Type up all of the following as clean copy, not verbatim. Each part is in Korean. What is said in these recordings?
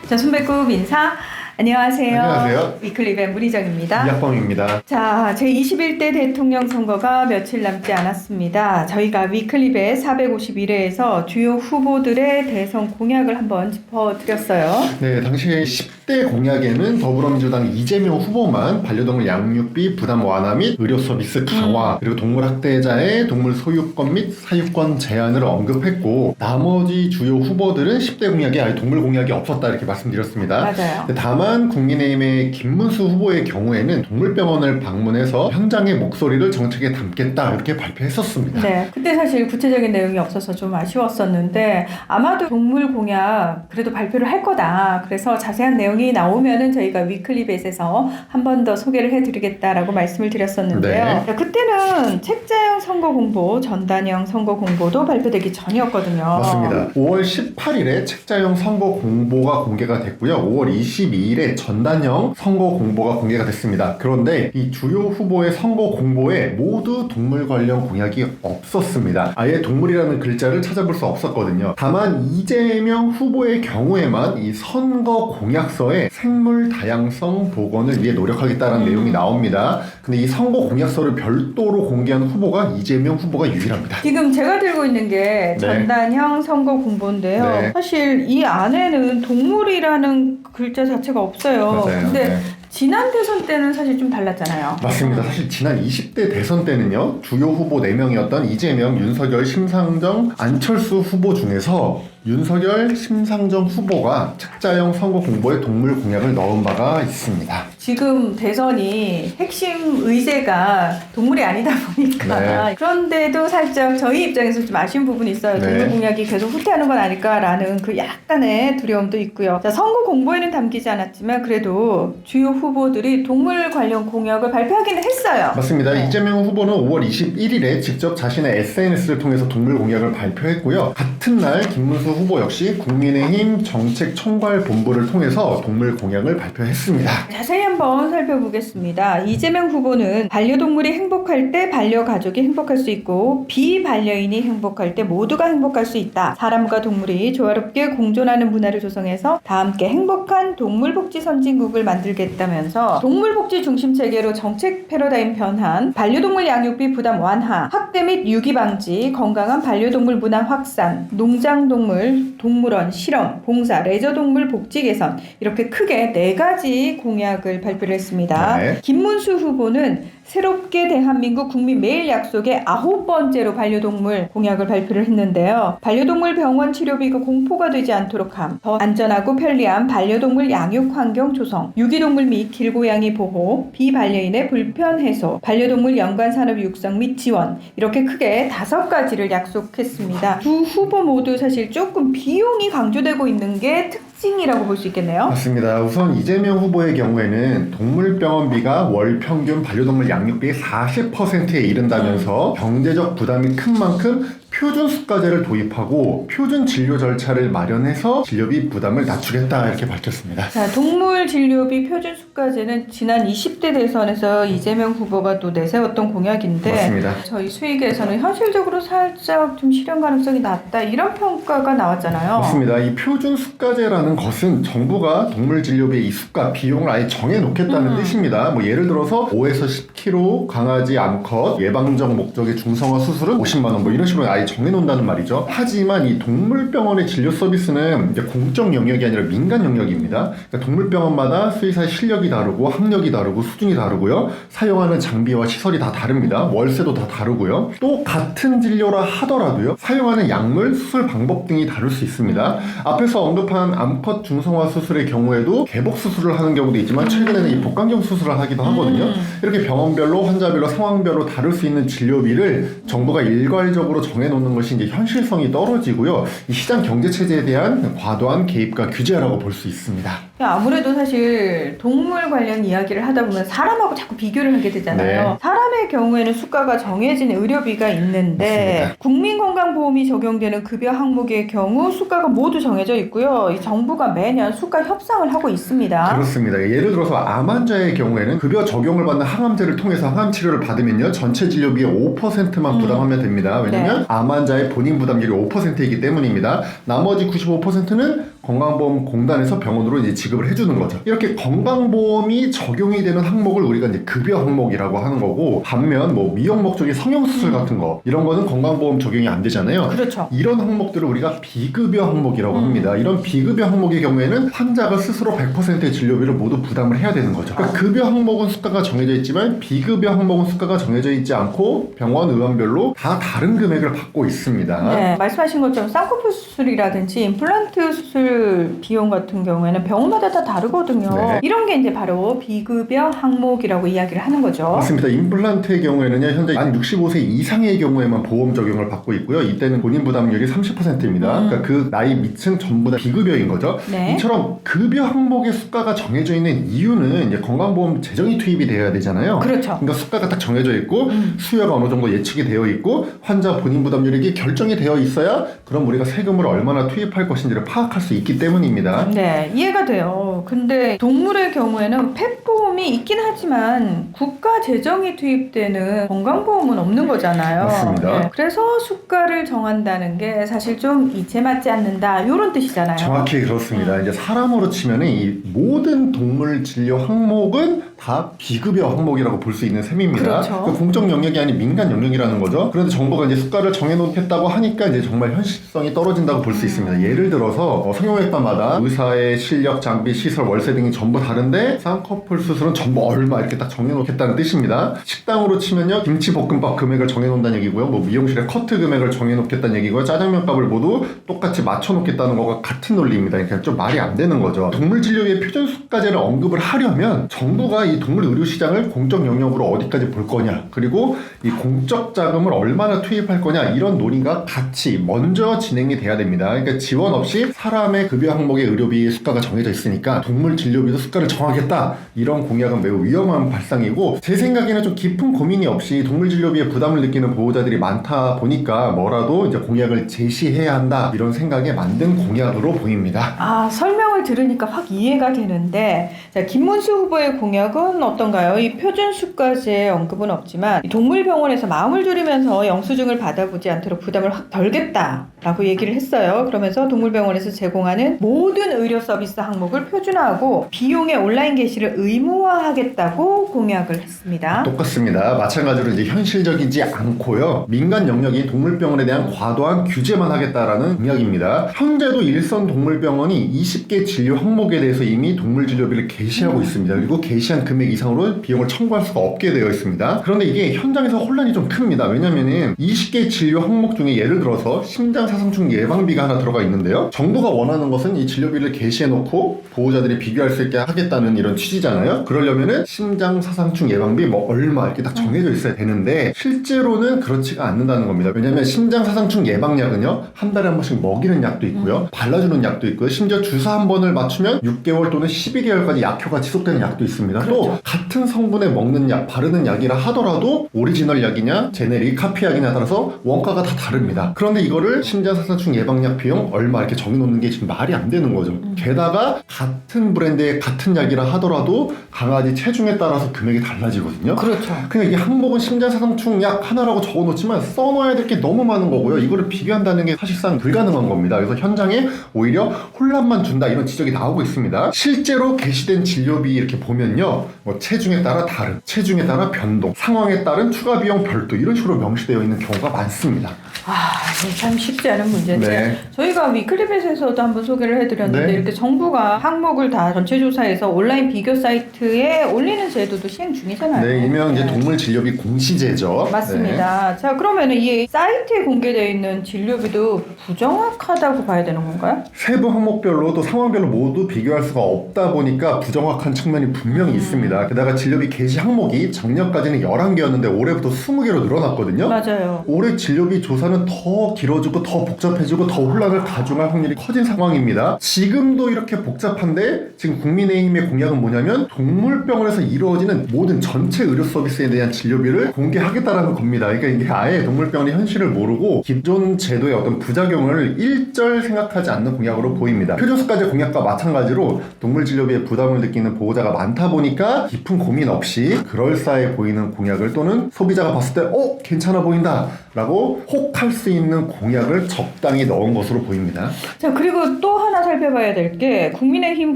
자, 손배급 인사. 안녕하세요. 안녕하세요. 위클리의 문희정입니다. 이학범입니다. 자, 제21대 대통령 선거가 며칠 남지 않았습니다. 저희가 위클리의 451회에서 주요 후보들의 대선 공약을 한번 짚어드렸어요. 네, 당시에 10대 공약에는 더불어민주당 이재명 후보만 반려동물 양육비 부담 완화 및 의료 서비스 강화, 그리고 동물 학대자의 동물 소유권 및 사유권 제한을 언급했고, 나머지 주요 후보들은 10대 공약에 아예 동물 공약이 없었다 이렇게 말씀드렸습니다. 맞아요. 다만 국민의힘의 김문수 후보의 경우에는 동물병원을 방문해서 현장의 목소리를 정책에 담겠다 이렇게 발표했었습니다. 네, 그때 사실 구체적인 내용이 없어서 좀 아쉬웠었는데 아마도 동물 공약 그래도 발표를 할 거다. 그래서 자세한 내용이 나오면은 저희가 위클리벳에서 한 번 더 소개를 해드리겠다라고 말씀을 드렸었는데요. 네. 자, 그때는 책자형 선거 공보, 전단형 선거 공보도 발표되기 전이었거든요. 맞습니다. 5월 18일에 책자형 선거 공보가 공개가 됐고요. 5월 22일에 전단형 선거 공보가 공개가 됐습니다. 그런데 이 주요 후보의 선거 공보에 모두 동물 관련 공약이 없었습니다. 아예 동물이라는 글자를 찾아볼 수 없었거든요. 다만 이재명 후보의 경우에만 이 선거 공약서에 생물 다양성 복원을 위해 노력하겠다는 내용이 나옵니다. 근데 이 선거 공약서를 별도로 공개한 후보가 이재명 후보가 유일합니다. 지금 제가 들고 있는 게 전단형 선거 공보인데요. 네. 사실 이 안에는 동물이라는 글자 자체가 없어요. 맞아요. 근데 네. 지난 대선 때는 사실 좀 달랐잖아요. 맞습니다. 사실 지난 20대 대선 때는요, 주요 후보 4명이었던 이재명, 윤석열, 심상정, 안철수 후보 중에서 윤석열, 심상정 후보가 책자형 선거 공보에 동물 공약을 넣은 바가 있습니다. 지금 대선이 핵심 의제가 동물이 아니다 보니까 네. 그런데도 살짝 저희 입장에서 좀 아쉬운 부분이 있어요. 네. 동물 공약이 계속 후퇴하는 건 아닐까라는 그 약간의 두려움도 있고요. 자, 선거 공보에는 담기지 않았지만 그래도 주요 후보들이 동물 관련 공약을 발표하기는 했어요. 맞습니다. 네. 이재명 후보는 5월 21일에 직접 자신의 SNS를 통해서 동물 공약을 발표했고요. 같은 날 김문수 후보 역시 국민의힘 정책총괄본부를 통해서 동물 공약을 발표했습니다. 자세히 한번 살펴보겠습니다. 이재명 후보는 반려동물이 행복할 때 반려가족이 행복할 수 있고 비반려인이 행복할 때 모두가 행복할 수 있다. 사람과 동물이 조화롭게 공존하는 문화를 조성해서 다 함께 행복한 동물복지 선진국을 만들겠다면서 동물복지 중심 체계로 정책 패러다임 변환, 반려동물 양육비 부담 완화, 학대 및 유기 방지, 건강한 반려동물 문화 확산, 농장동물, 동물원, 실험, 봉사, 레저동물 복지 개선 이렇게 크게 4가지 공약을 발표를 했습니다. 네. 김문수 후보는 새롭게 대한민국 국민 매일 약속의 9번째로 반려동물 공약을 발표를 했는데요. 반려동물 병원 치료비가 공포가 되지 않도록 함, 더 안전하고 편리한 반려동물 양육 환경 조성, 유기동물 및 길고양이 보호, 비반려인의 불편 해소, 반려동물 연관 산업 육성 및 지원 이렇게 크게 5가지를 약속했습니다. 두 후보 모두 사실 조금 비용이 강조되고 있는 게 특징이라고 볼 수 있겠네요. 맞습니다. 우선 이재명 후보의 경우에는 동물병원비가 월 평균 반려동물 양육비의 40%에 이른다면서 경제적 부담이 큰 만큼 표준 수가제를 도입하고 표준 진료 절차를 마련해서 진료비 부담을 낮추겠다 이렇게 밝혔습니다. 자, 동물 진료비 표준 수가제는 지난 20대 대선에서 이재명 후보가 또 내세웠던 공약인데 맞습니다. 저희 수익에서는 현실적으로 살짝 좀 실현 가능성이 낮다 이런 평가가 나왔잖아요. 맞습니다. 이 표준 수가제라는 것은 정부가 동물 진료비의 이 수가 비용을 아예 정해놓겠다는 뜻입니다. 뭐 예를 들어서 5에서 10kg 강아지 암컷 예방적 목적의 중성화 수술은 50만 원 뭐 이런 식으로 아예 정해놓는다는 말이죠. 하지만 이 동물병원의 진료 서비스는 이제 공적 영역이 아니라 민간 영역입니다. 그러니까 동물병원마다 수의사의 실력이 다르고 학력이 다르고 수준이 다르고요. 사용하는 장비와 시설이 다 다릅니다. 월세도 다 다르고요. 또 같은 진료라 하더라도요. 사용하는 약물, 수술 방법 등이 다를 수 있습니다. 앞에서 언급한 암컷 중성화 수술의 경우에도 개복 수술을 하는 경우도 있지만 최근에는 이 복강경 수술을 하기도 하거든요. 이렇게 병원별로 환자별로 상황별로 다를 수 있는 진료비를 정부가 일괄적으로 정해놓는 것이 이제 현실성이 떨어지고요. 이 시장 경제 체제에 대한 과도한 개입과 규제라고 볼 수 있습니다. 아무래도 사실 동물 관련 이야기를 하다 보면 사람하고 자꾸 비교를 하게 되잖아요. 네. 사람의 경우에는 수가가 정해진 의료비가 있는데 맞습니다. 국민건강보험이 적용되는 급여 항목의 경우 수가가 모두 정해져 있고요. 이 정부가 매년 수가 협상을 하고 있습니다. 그렇습니다. 예를 들어서 암 환자의 경우에는 급여 적용을 받는 항암제를 통해서 항암 치료를 받으면요. 전체 진료비의 5%만 부담하면 됩니다. 왜냐하면 암 환자의 본인 부담률이 5%이기 때문입니다. 나머지 95%는 건강보험공단에서 병원으로 이제 지급을 해주는 거죠. 이렇게 건강보험이 적용이 되는 항목을 우리가 이제 급여 항목이라고 하는 거고, 반면 뭐 미용 목적의 성형수술 같은 거 이런 거는 건강보험 적용이 안 되잖아요. 그렇죠. 이런 항목들을 우리가 비급여 항목이라고 합니다. 이런 비급여 항목의 경우에는 환자가 스스로 100%의 진료비를 모두 부담을 해야 되는 거죠. 그러니까 급여 항목은 수가가 정해져 있지만 비급여 항목은 수가가 정해져 있지 않고 병원 의원별로 다 다른 금액을 받고 있습니다. 네, 말씀하신 것처럼 쌍꺼풀 수술이라든지 임플란트 수술 비용 같은 경우에는 병원마다 다 다르거든요. 네. 이런 게 이제 바로 비급여 항목이라고 이야기를 하는 거죠. 맞습니다. 임플란트의 경우에는요, 현재 만 65세 이상의 경우에만 보험 적용을 받고 있고요. 이때는 본인 부담률이 30%입니다. 그러니까 그 나이 밑은 전부 다 비급여인 거죠. 네. 이처럼 급여 항목의 수가가 정해져 있는 이유는 이제 건강보험 재정이 투입이 되어야 되잖아요. 그렇죠. 그러니까 수가가 딱 정해져 있고 수요가 어느 정도 예측이 되어 있고 환자 본인 부담률이 결정이 되어 있어야 그럼 우리가 세금을 얼마나 투입할 것인지를 파악할 수 있기 때문입니다. 네, 이해가 돼요. 근데 동물의 경우에는 펫보험이 있긴 하지만 국가 재정이 투입되는 건강보험은 없는 거잖아요. 맞습니다. 네, 그래서 수가를 정한다는 게 사실 좀 이제 맞지 않는다 이런 뜻이잖아요. 정확히 그렇습니다. 이제 사람으로 치면은 이 모든 동물 진료 항목은 다 비급여 항목이라고 볼 수 있는 셈입니다. 그렇죠. 그러니까 공적 영역이 아닌 민간 영역이라는 거죠. 그런데 정부가 이제 수가를 정해놓겠다고 하니까 이제 정말 현실성이 떨어진다고 볼 수 있습니다. 예를 들어서 성형외과마다 의사의 실력, 장비, 시설, 월세 등이 전부 다른데 쌍꺼풀 수술은 전부 얼마 이렇게 딱 정해놓겠다는 뜻입니다. 식당으로 치면요, 김치볶음밥 금액을 정해놓는다는 얘기고요, 뭐 미용실의 커트 금액을 정해놓겠다는 얘기고요, 짜장면 값을 모두 똑같이 맞춰놓겠다는 거가 같은 논리입니다. 그러니까 좀 말이 안 되는 거죠. 동물 진료비의 표준수가제를 언급을 하려면 정부가 이 동물 의료 시장을 공적 영역으로 어디까지 볼 거냐, 그리고 이 공적 자금을 얼마나 투입할 거냐, 이런 논의가 같이 먼저 진행이 돼야 됩니다. 그러니까 지원 없이 사람의 급여 항목의 의료비 수가가 정해져 있으니까 동물 진료비도 수가를 정하겠다, 이런 공약은 매우 위험한 발상이고, 제 생각에는 좀 깊은 고민이 없이 동물 진료비에 부담을 느끼는 보호자들이 많다 보니까 뭐라도 이제 공약을 제시해야 한다, 이런 생각에 만든 공약으로 보입니다. 아, 설명을 들으니까 확 이해가 되는데, 자, 김문수 후보의 공약은 어떤가요? 이 표준수가제 언급은 없지만 이 동물병원에서 마음을 졸이면서 영수증을 받아보지 않도록 부담을 확 덜겠다라고 얘기를 했어요. 그러면서 동물병원에서 제공하는 모든 의료 서비스 항목을 표준화하고 비용의 온라인 게시를 의무화하겠다고 공약을 했습니다. 똑같습니다. 마찬가지로 이제 현실적이지 않고요, 민간 영역인 동물병원에 대한 과도한 규제만 하겠다라는 공약입니다. 현재도 일선 동물병원이 20개 진료 항목에 대해서 이미 동물진료비를 게시하고 있습니다. 그리고 게시한 금액 이상으로 비용을 청구할 수가 없게 되어 있습니다. 그런데 이게 현장에서 혼란이 좀 큽니다. 왜냐면은 20개 진료 항목 중에 예를 들어서 심장사상충 예방비가 하나 들어가 있는데요, 정부가 원하는 것은 이 진료비를 게시해놓고 보호자들이 비교할 수 있게 하겠다는 이런 취지잖아요. 그러려면은 심장사상충 예방비 뭐 얼마 이렇게 딱 정해져 있어야 되는데 실제로는 그렇지가 않는다는 겁니다. 왜냐면 심장사상충 예방약은요, 한 달에 한 번씩 먹이는 약도 있고요, 발라주는 약도 있고요, 심지어 주사 한 번을 맞추면 6개월 또는 12개월까지 약효가 지속되는 약도 있습니다. 그렇죠. 또 같은 성분에 먹는 약, 바르는 약이라 하더라도 오리지널 약이냐 제네릭 카피 약이냐에 따라서 원가가 다 다릅니다. 그런데 이거를 심장사상충 예방약 비용 얼마 이렇게 정해놓는 게 지금 말이 안 되는 거죠. 게다가 같은 브랜드의 같은 약이라 하더라도 강아지 체중에 따라서 금액이 달라지거든요. 그렇죠. 그냥 이 항목은 심장사상충 약 하나라고 적어놓지만 써놔야 될 게 너무 많은 거고요. 이거를 비교한다는 게 사실상 불가능한 겁니다. 그래서 현장에 오히려 혼란만 준다, 이런 지적이 나오고 있습니다. 실제로 게시된 진료비 이렇게 보면요, 뭐 체중에 따라 다른, 체중에 따라 변동, 상황에 따른 추가 비용 별도, 이런 식으로 명시되어 있는 경우가 많습니다. 아, 이게 참 쉽지 않은 문제인데, 네. 저희가 위클리벳에서도 한번 소개를 해드렸는데, 네. 이렇게 정부가 항목을 다 전체 조사해서 온라인 비교 사이트에 올리는 제도도 시행 중이잖아요. 네, 일명 이제 동물 진료비 공시제죠. 맞습니다. 네. 자, 그러면은 이 사이트에 공개되어 있는 진료비도 부정확하다고 봐야 되는 건가요? 세부 항목별로 또 상황별로 모두 비교할 수가 없다 보니까 부정확한 측면이 분명히 있습니다. 게다가 진료비 게시 항목이 작년까지는 11개였는데 올해부터 20개로 늘어났거든요. 맞아요. 올해 진료비 조사는 더 길어지고 더 복잡해지고 더 혼란을 가중할 확률이 커진 상황입니다. 지금도 지금도 이렇게 복잡한데 지금 국민의힘의 공약은 뭐냐면 동물병원에서 이루어지는 모든 전체 의료 서비스에 대한 진료비를 공개하겠다라는 겁니다. 그러니까 이게 아예 동물병원의 현실을 모르고 기존 제도의 어떤 부작용을 일절 생각하지 않는 공약으로 보입니다. 표준수가제 공약과 마찬가지로 동물 진료비에 부담을 느끼는 보호자가 많다 보니까 깊은 고민 없이 그럴싸해 보이는 공약을 또는 소비자가 봤을 때 괜찮아 보인다 라고 혹할 수 있는 공약을 적당히 넣은 것으로 보입니다. 자, 그리고 또 하나 살펴봐야 될 게 국민의힘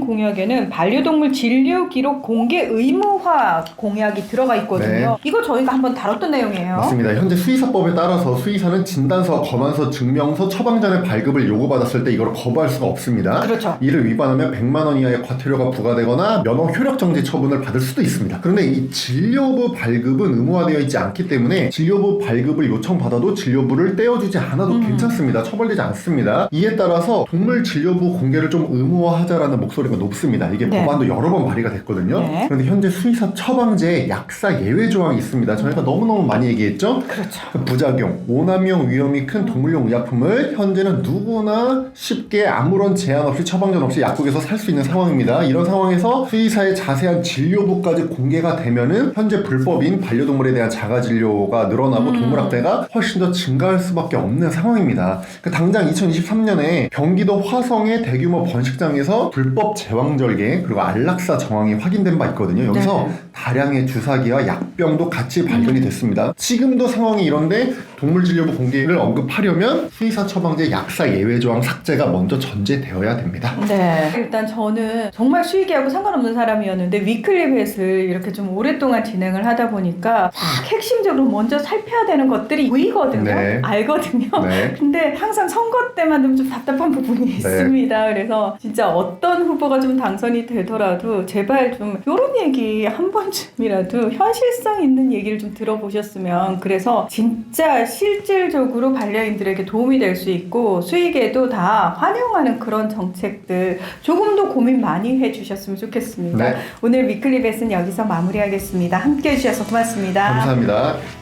공약에는 반려동물 진료 기록 공개 의무화 공약이 들어가 있거든요. 네. 이거 저희가 한번 다뤘던 내용이에요. 맞습니다. 현재 수의사법에 따라서 수의사는 진단서, 검안서, 증명서, 처방전의 발급을 요구받았을 때 이걸 거부할 수가 없습니다. 그렇죠. 이를 위반하면 100만 원 이하의 과태료가 부과되거나 면허 효력 정지 처분을 받을 수도 있습니다. 그런데 이 진료부 발급은 의무화되어 있지 않기 때문에 진료부 발급을 요청받아도 진료부를 떼어주지 않아도 괜찮습니다. 처벌되지 않습니다. 이에 따라서 동물 진료부 공개를 좀 의무화하자라는 목소리가 높습니다. 이게 네. 법안도 여러 번 발의가 됐거든요. 네. 그런데 현재 수의사 처방제에 약사 예외 조항이 있습니다. 저희가 너무너무 많이 얘기했죠? 그렇죠. 부작용, 오남용 위험이 큰 동물용 의약품을 현재는 누구나 쉽게 아무런 제한 없이 처방전 없이 약국에서 살 수 있는 상황입니다. 이런 상황에서 수의사의 자세한 진료부까지 공개가 되면은 현재 불법인 반려동물에 대한 자가진료가 늘어나고 동물학대가 훨씬 더 증가할 수밖에 없는 상황입니다. 당장 2023년에 경기도 화성의 대규모 번식장에서 불법 제왕절개 그리고 안락사 정황이 확인된 바 있거든요. 여기서 네. 다량의 주사기와 약병도 같이 발견이 됐습니다. 지금도 상황이 이런데 동물진료부 공개를 언급하려면 수의사 처방제 약사 예외 조항 삭제가 먼저 전제되어야 됩니다. 네. 일단 저는 정말 수의계하고 상관없는 사람이었는데 위클리벳을 이렇게 좀 오랫동안 진행을 하다 보니까 딱 핵심적으로 먼저 살펴야 되는 것들이 보이거든요. 네. 알거든요. 네. 근데 항상 선거 때만 좀 답답한 부분이 있습니다. 그래서 진짜 어떤 후보가 좀 당선이 되더라도 제발 좀 이런 얘기 한 번쯤이라도 현실성 있는 얘기를 좀 들어보셨으면 그래서 진짜 실질적으로 반려인들에게 도움이 될 수 있고 수익에도 다 환영하는 그런 정책들 조금 더 고민 많이 해주셨으면 좋겠습니다. 네. 오늘 위클리벳은 여기서 마무리하겠습니다. 함께해 주셔서 고맙습니다. 감사합니다.